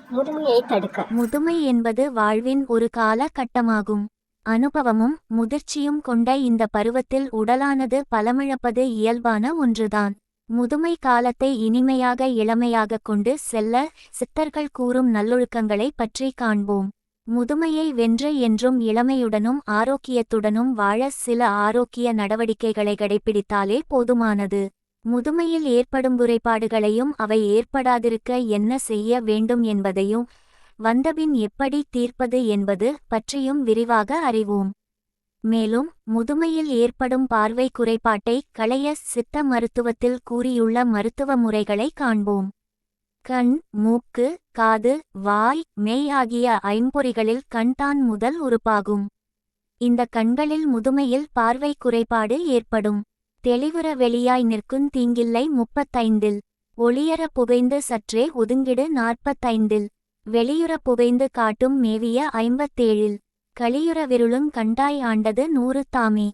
முதுமையை தடுக்க. முதுமை என்பது வாழ்வின் ஒரு கால கட்டமாகும். அனுபவமும் முதிர்ச்சியும் கொண்ட இந்த பருவத்தில் உடலானது பலமிழப்பது இயல்பான ஒன்றுதான். முதுமை காலத்தை இனிமையாக இளமையாக கொண்டு செல்ல சித்தர்கள் கூறும் நல்லொழுக்கங்களை பற்றி காண்போம். முதுமையை வென்று என்றும் இளமையுடனும் ஆரோக்கியத்துடனும் வாழ சில ஆரோக்கிய நடவடிக்கைகளை கடைப்பிடித்தாலே போதுமானது. முதுமையில் ஏற்படும் குறைபாடுகளையும் அவை ஏற்படாதிருக்க என்ன செய்ய வேண்டும் என்பதையும் வந்தபின் எப்படி தீர்ப்பது என்பது பற்றியும் விரிவாக அறிவோம். மேலும் முதுமையில் ஏற்படும் பார்வை குறைபாட்டை களைய சித்த மருத்துவத்தில் கூறியுள்ள மருத்துவ முறைகளை காண்போம். கண், மூக்கு, காது, வாய், மெய் ஆகிய ஐம்பொறிகளில் கண்தான் முதல் உறுப்பாகும். இந்த கண்களில் முதுமையில் பார்வை குறைபாடு ஏற்படும். தெளிவுற வெளியாய் நிற்கும் தீங்கில்லை 35. ஒளியற புகைந்து சற்றே ஒதுங்கிடு 45. வெளியுற புகைந்து காட்டும் மேவிய 57. களியுற விருளுங் கண்டாய் ஆண்டது 100 தாமே.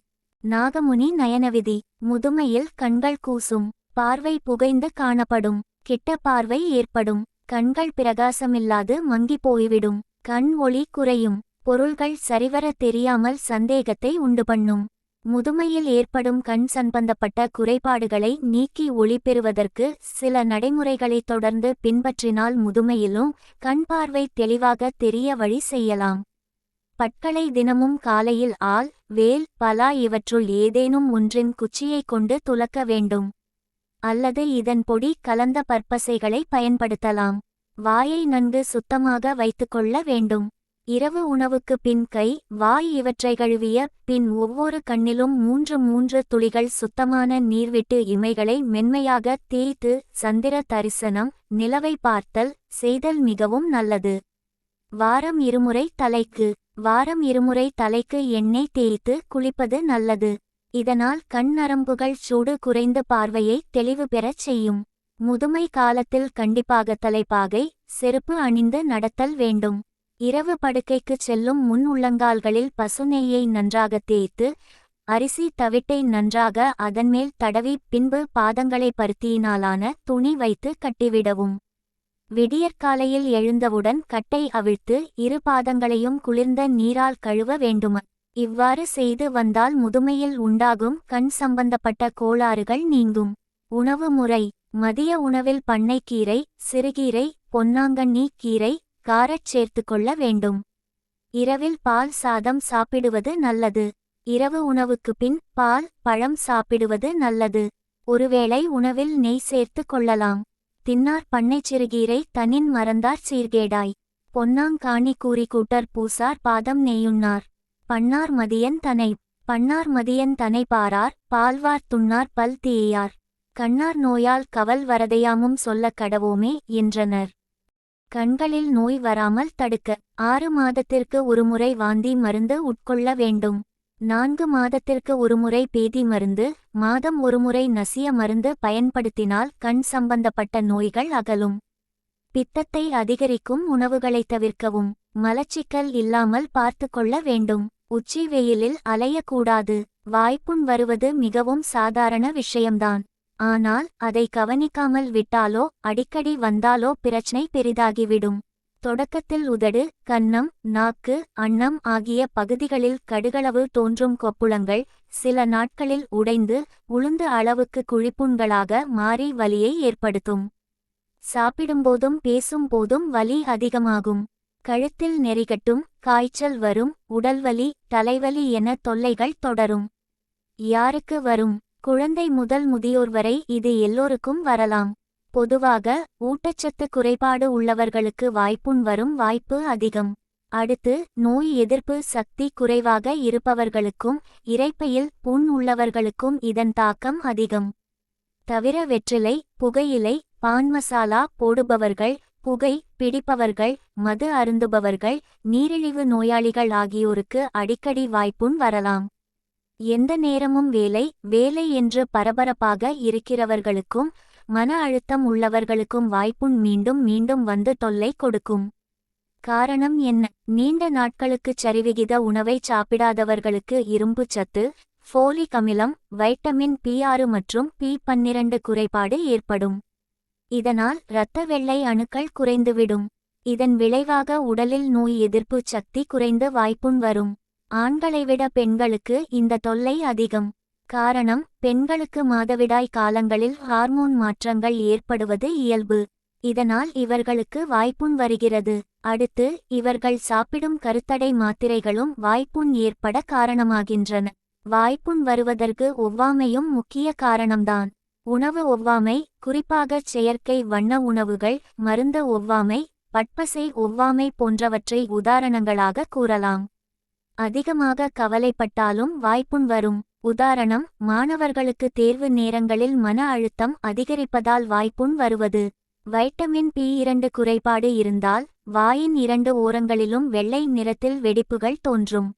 நாகமுனி நயனவிதி. முதுமையில் கண்கள் கூசும். பார்வை புகைந்து காணப்படும். கிட்ட பார்வை ஏற்படும். கண்கள் பிரகாசமில்லாது மங்கி போய்விடும். கண் ஒளி குறையும். பொருள்கள் சரிவர தெரியாமல் சந்தேகத்தை உண்டு பண்ணும். முதுமையில் ஏற்படும் கண் சம்பந்தப்பட்ட குறைபாடுகளை நீக்கி ஒளி பெறுவதற்கு சில நடைமுறைகளை தொடர்ந்து பின்பற்றினால் முதுமையிலும் கண் பார்வை தெளிவாக தெரிய வழி செய்யலாம். பற்களை தினமும் காலையில் ஆல், வேல், பலா இவற்றுள் ஏதேனும் ஒன்றின் குச்சியை கொண்டு துலக்க வேண்டும். அல்லது இதன் பொடி கலந்த பற்பசைகளை பயன்படுத்தலாம். வாயை நன்கு சுத்தமாக வைத்துக்கொள்ள வேண்டும். இரவு உணவுக்கு பின் கை, வாய் இவற்றை கழுவிய பின் ஒவ்வொரு கண்ணிலும் 3 துளிகள் சுத்தமான நீர்விட்டு இமைகளை மென்மையாக தேய்த்து சந்திர தரிசனம், நிலவை பார்த்தல் செய்தல் மிகவும் நல்லது. வாரம் 2 முறை தலைக்கு. வாரம் 2 முறை தலைக்கு எண்ணெய் தேய்த்து குளிப்பது நல்லது. இதனால் கண் நரம்புகள் சூடு குறைந்து பார்வையை தெளிவு பெறச் செய்யும். முதுமை காலத்தில் கண்டிப்பாக தலைப்பாகை, செருப்பு அணிந்து நடத்தல் வேண்டும். இரவு படுக்கைக்குச் செல்லும் முன் உள்ளங்கால்களில் பசுநெய்யை நன்றாக தேய்த்து அரிசி தவிட்டை நன்றாக அதன்மேல் தடவி பின்பு பாதங்களை பருத்தியினாலான துணி வைத்து கட்டிவிடவும். விடியற்காலையில் எழுந்தவுடன் கட்டை அவிழ்த்து 2 பாதங்களையும் குளிர்ந்த நீரால் கழுவ வேண்டும். இவ்வாறு செய்து வந்தால் முதுமையில் உண்டாகும் கண் சம்பந்தப்பட்ட கோளாறுகள் நீங்கும். உணவு முறை. மதிய உணவில் பண்ணைக்கீரை, சிறுகீரை, பொன்னாங்கண்ணி கீரை, காரட் சேர்த்துக்கொள்ள வேண்டும். இரவில் பால் சாதம் சாப்பிடுவது நல்லது. இரவு உணவுக்கு பின் பால், பழம் சாப்பிடுவது நல்லது. ஒருவேளை உணவில் நெய் சேர்த்து கொள்ளலாம். தின்னார் பண்ணை சிறுகீரை தனின் மறந்தார் சீர்கேடாய். பொன்னாங்காணி கூறி கூட்டர் பூசார் பாதம் நெய்யுண்ணார். பண்ணார் மதியன் தனை. பண்ணார் மதியன் தனை பாரார் பால்வார் துண்ணார் பல் தீயார். கண்ணார் நோயால் கவல் வரதையாமும் சொல்ல கடவோமே என்றனர். கண்களில் நோய் வராமல் தடுக்க 6 மாதத்திற்கு ஒருமுறை வாந்தி மருந்து உட்கொள்ள வேண்டும். 4 மாதத்திற்கு ஒருமுறை பேதி மருந்து, மாதம் ஒருமுறை நசிய மருந்து பயன்படுத்தினால் கண் சம்பந்தப்பட்ட நோய்கள் அகலும். பித்தத்தை அதிகரிக்கும் உணவுகளை தவிர்க்கவும். மலச்சிக்கல் இல்லாமல் பார்த்து கொள்ள வேண்டும். உச்சி வெயிலில் அலையக்கூடாது. வாய்ப்புண் வருவது மிகவும் சாதாரண விஷயம்தான். ஆனால் அதை கவனிக்காமல் விட்டாலோ அடிக்கடி வந்தாலோ பிரச்சனை பெரிதாகிவிடும். தொடக்கத்தில் உதடு, கன்னம், நாக்கு, அன்னம் ஆகிய பகுதிகளில் கடுகளவு தோன்றும் கொப்புளங்கள் சில நாட்களில் உடைந்து உளுந்து அளவுக்கு குழிப்புண்களாக மாறி வலியை ஏற்படுத்தும். சாப்பிடும்போதும் பேசும் போதும் வலி அதிகமாகும். கழுத்தில் நெறிகட்டும், காய்ச்சல் வரும், உடல்வலி, தலைவலி என தொல்லைகள் தொடரும். யாருக்கு வரும்? குழந்தை முதல் முதியோர் வரை இது எல்லோருக்கும் வரலாம். பொதுவாக ஊட்டச்சத்து குறைபாடு உள்ளவர்களுக்கு வாய்ப்புண் வரும் வாய்ப்பு அதிகம். அடுத்து நோய் எதிர்ப்பு சக்தி குறைவாக இருப்பவர்களுக்கும் இரைப்பையில் புண் உள்ளவர்களுக்கும் இதன் தாக்கம் அதிகம். தவிர வெற்றிலை, புகையிலை, பான் மசாலா போடுபவர்கள், புகை பிடிப்பவர்கள், மது அருந்துபவர்கள், நீரிழிவு நோயாளிகள் ஆகியோருக்கு அடிக்கடி வாய்ப்புண் வரலாம். எந்த நேரமும் வேலை வேலை என்று பரபரப்பாக இருக்கிறவர்களுக்கும் மன அழுத்தம் உள்ளவர்களுக்கும் வாய்ப்புண் மீண்டும் மீண்டும் வந்து தொல்லை கொடுக்கும். காரணம் என்ன? நீண்ட நாட்களுக்குச் சரிவிகித உணவை சாப்பிடாதவர்களுக்கு இரும்பு சத்து, ஃபோலிக் அமிலம், வைட்டமின் B6 மற்றும் B12 குறைபாடு ஏற்படும். இதனால் இரத்த வெள்ளை அணுக்கள் குறைந்துவிடும். இதன் விளைவாக உடலில் நோய் எதிர்ப்பு சக்தி குறைந்து வாய்ப்புண் வரும். ஆண்களை விட பெண்களுக்கு இந்த தொல்லை அதிகம். காரணம், பெண்களுக்கு மாதவிடாய் காலங்களில் ஹார்மோன் மாற்றங்கள் ஏற்படுவது இயல்பு. இதனால் இவர்களுக்கு வாய்ப்புண் வருகிறது. அடுத்து, இவர்கள் சாப்பிடும் கருத்தடை மாத்திரைகளும் வாய்ப்புண் ஏற்பட காரணமாகின்றன. வாய்ப்புண் வருவதற்கு ஒவ்வாமையும் முக்கிய காரணம்தான். உணவு ஒவ்வாமை, குறிப்பாக செயற்கை வண்ண உணவுகள், மருந்து ஒவ்வாமை, பட்பசை ஒவ்வாமை போன்றவற்றை உதாரணங்களாக கூறலாம். அதிகமாக கவலைப்பட்டாலும் வாய்ப்புண் வரும். உதாரணம், மாணவர்களுக்கு தேர்வு நேரங்களில் மன அழுத்தம் அதிகரிப்பதால் வாய்ப்புண் வருவது. வைட்டமின் பி2 குறைபாடு இருந்தால் வாயின் 2 ஓரங்களிலும் வெள்ளை நிறத்தில் வெடிப்புகள் தோன்றும்.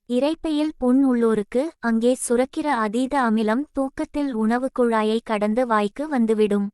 இரைப்பையில் புண் உள்ளோருக்கு அங்கே சுரக்கிற அதீத அமிலம் தூக்கத்தில் உணவு குழாயை கடந்து வாய்க்கு வந்துவிடும்.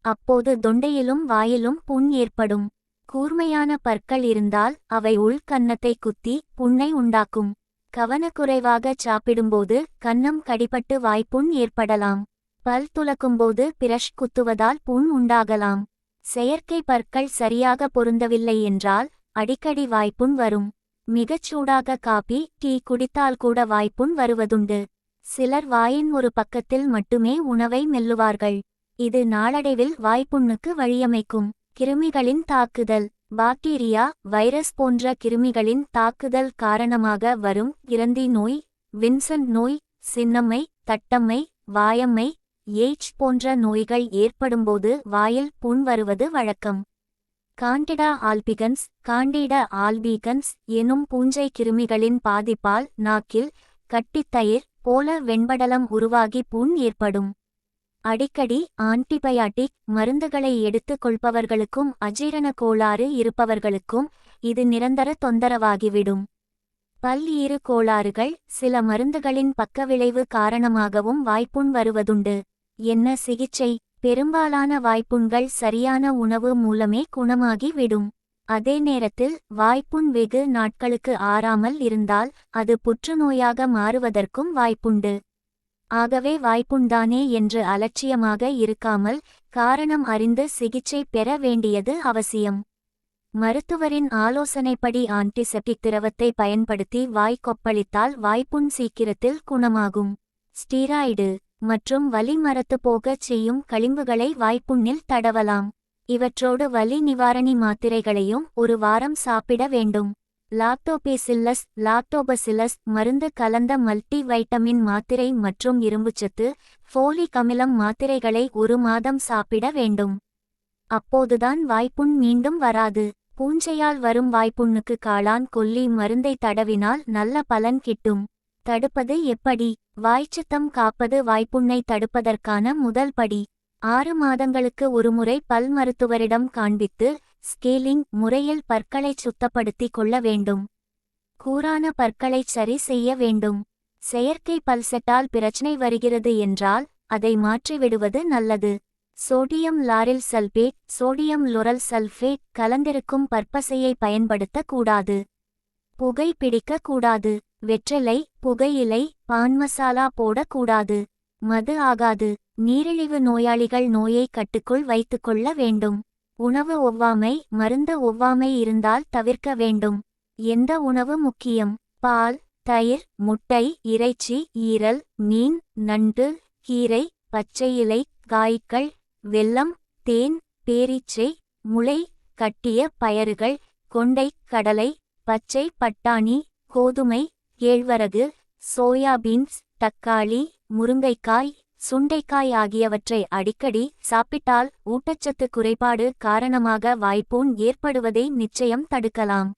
அப்போது தொண்டையிலும் வாயிலும் புண் ஏற்படும். கூர்மையான பற்கள் இருந்தால் அவை உள்கன்னத்தை குத்தி புண்ணை உண்டாக்கும். கவனக்குறைவாக சாப்பிடும்போது கன்னம் கடிபட்டு வாய்ப்புண் ஏற்படலாம். பல் துலக்கும்போது பிரஷ் குத்துவதால் புண் உண்டாகலாம். செயற்கை பற்கள் சரியாக பொருந்தவில்லை என்றால் அடிக்கடி வாய்ப்புண் வரும். மிகச் சூடாக காபி, டீ குடித்தால் கூட வாய்ப்புண் வருவதுண்டு. சிலர் வாயின் ஒரு பக்கத்தில் மட்டுமே உணவை மெல்லுவார்கள். இது நாளடைவில் வாய்ப்புண்ணுக்கு வழியமைக்கும். கிருமிகளின் தாக்குதல். பாக்டீரியா, வைரஸ் போன்ற கிருமிகளின் தாக்குதல் காரணமாக வரும் கிரந்தி நோய், வின்சென்ட் நோய், சின்னம்மை, தட்டம்மை, வாயம்மை, எய்ட்ஸ் போன்ற நோய்கள் ஏற்படும்போது வாயில் புண் வருவது வழக்கம். காண்டிடா ஆல்பிகன்ஸ், காண்டிடா ஆல்பிகன்ஸ் எனும் பூஞ்சை கிருமிகளின் பாதிப்பால் நாக்கில் கட்டித்தயிர் போல வெண்படலம் உருவாகி புண் ஏற்படும். அடிக்கடி ஆன்டிபயாட்டிக் மருந்துகளை எடுத்துக் கொள்பவர்களுக்கும் அஜீரண கோளாறு இருப்பவர்களுக்கும் இது நிரந்தர தொந்தரவாகிவிடும். பல் ஈறு கோளாறுகள், சில மருந்துகளின் பக்கவிளைவு காரணமாகவும் வாய்ப்புண் வருவதுண்டு. என்ன சிகிச்சை? பெரும்பாலான வாய்ப்புண்கள் சரியான உணவு மூலமே குணமாகி விடும். அதே நேரத்தில் வாய்ப்புண் வெகு நாட்களுக்கு ஆறாமல் இருந்தால் அது புற்றுநோயாக மாறுவதற்கும் வாய்ப்புண்டு. ஆகவே வாய்ப்புண்தானே என்று அலட்சியமாக இருக்காமல் காரணம் அறிந்து சிகிச்சை பெற வேண்டியது அவசியம். மருத்துவரின் ஆலோசனைப்படி ஆன்டிசெப்டிக் திரவத்தை பயன்படுத்தி வாய் கொப்பளித்தால் வாய்ப்புண் சீக்கிரத்தில் குணமாகும். ஸ்டீராய்டு மற்றும் வலி மரத்து போகச் செய்யும் களிம்புகளை வாய்ப்புண்ணில் தடவலாம். இவற்றோடு வலி நிவாரணி மாத்திரைகளையும் ஒரு வாரம் சாப்பிட வேண்டும். லாக்டோபேசில்லஸ், லாக்டோபசில்லஸ் மருந்து கலந்த மல்டி வைட்டமின் மாத்திரை மற்றும் இரும்புச்சத்து, ஃபோலிக் அமிலம் மாத்திரைகளை 1 மாதம் சாப்பிட வேண்டும். அப்போதுதான் வாய்ப்புண் மீண்டும் வராது. பூஞ்சையால் வரும் வாய்ப்புண்ணுக்கு காளான் கொல்லி மருந்தை தடவினால் நல்ல பலன் கிட்டும். தடுப்பது எப்படி? வாய்ச்சத்தம் காப்பது வாய்ப்புண்ணை தடுப்பதற்கான முதல் படி. 6 மாதங்களுக்கு ஒருமுறை பல் மருத்துவரிடம் காண்பித்து ஸ்கேலிங் முறையில் பற்களைச் சுத்தப்படுத்திக் கொள்ள வேண்டும். கூரான பற்களைச் சரி செய்ய வேண்டும். செயற்கை பல் செட்டால் பிரச்சனை வருகிறது என்றால் அதை மாற்றிவிடுவது நல்லது. Sodium lauryl sulphate, sodium lauryl sulphate கலந்திருக்கும் பற்பசையை பயன்படுத்தக் கூடாது. புகை பிடிக்க கூடாது. வெற்றிலை, புகையிலை, பான் மசாலா போடக்கூடாது. மது ஆகாது. நீரிழிவு நோயாளிகள் நோயை கட்டுக்குள் வைத்துக்கொள்ள வேண்டும். உணவு ஒவ்வாமை, மருந்து ஒவ்வாமை இருந்தால் தவிர்க்க வேண்டும். எந்த உணவு முக்கியம்? பால், தயிர், முட்டை, இறைச்சி, ஈரல், மீன், நண்டு, கீரை, பச்சை இலை, காய்கள், வெல்லம், தேன், பேரீச்சை, முளை கட்டிய பயறுகள், கொண்டை கடலை, பச்சை பட்டாணி, கோதுமை, கேழ்வரகு, சோயாபீன்ஸ், தக்காளி, முருங்கைக்காய், சுண்டைக்காய் ஆகியவற்றை அடிக்கடி சாப்பிட்டால் ஊட்டச்சத்து குறைபாடு காரணமாக வாய்ப்புண் ஏற்படுவதை நிச்சயம் தடுக்கலாம்.